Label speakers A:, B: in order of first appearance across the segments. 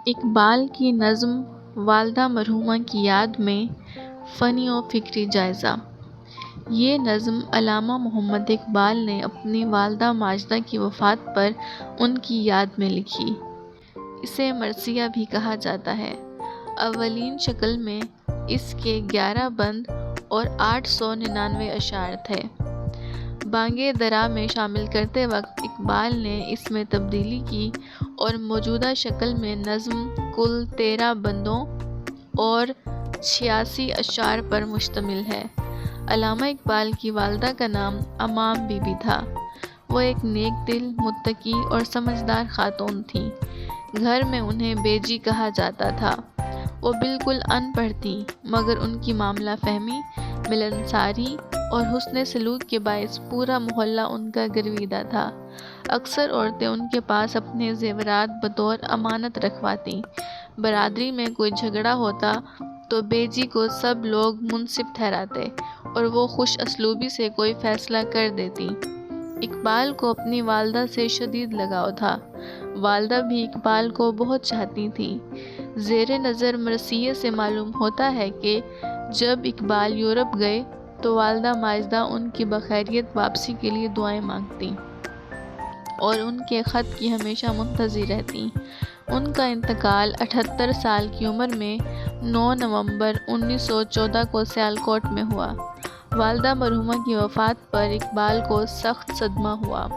A: اقبال کی نظم والدہ مرحومہ کی یاد میں فنی و فکری جائزہ۔ یہ نظم علامہ محمد اقبال نے اپنی والدہ ماجدہ کی وفات پر ان کی یاد میں لکھی۔ اسے مرثیہ بھی کہا جاتا ہے۔ اولین شکل میں اس کے 11 بند اور 899 اشعار تھے۔ بانگ درا میں شامل کرتے وقت اقبال نے اس میں تبدیلی کی اور موجودہ شکل میں نظم کل 13 بندوں اور 86 اشعار پر مشتمل ہے۔ علامہ اقبال کی والدہ کا نام امام بی بی تھا۔ وہ ایک نیک دل، متقی اور سمجھدار خاتون تھیں۔ گھر میں انہیں بیجی کہا جاتا تھا۔ وہ بالکل ان پڑھ تھیں، مگر ان کی معاملہ فہمی، ملنساری اور حسن سلوک کے باعث پورا محلہ ان کا گرویدہ تھا۔ اکثر عورتیں ان کے پاس اپنے زیورات بطور امانت رکھواتیں۔ برادری میں کوئی جھگڑا ہوتا تو بیجی کو سب لوگ منصف ٹھہراتے اور وہ خوش اسلوبی سے کوئی فیصلہ کر دیتی۔ اقبال کو اپنی والدہ سے شدید لگاؤ تھا۔ والدہ بھی اقبال کو بہت چاہتی تھیں۔ زیر نظر مرثیے سے معلوم ہوتا ہے کہ جب اقبال یورپ گئے تو والدہ ماجدہ ان کی بخیریت واپسی کے لیے دعائیں مانگتیں اور ان کے خط کی ہمیشہ منتظر رہتیں۔ ان کا انتقال 78 سال کی عمر میں 9 نومبر 1914 کو سیالکوٹ میں ہوا۔ والدہ مرحومہ کی وفات پر اقبال کو سخت صدمہ ہوا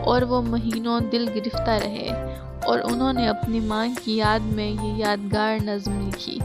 A: اور وہ مہینوں دل گرفتہ رہے اور انہوں نے اپنی ماں کی یاد میں یہ یادگار نظم لکھی۔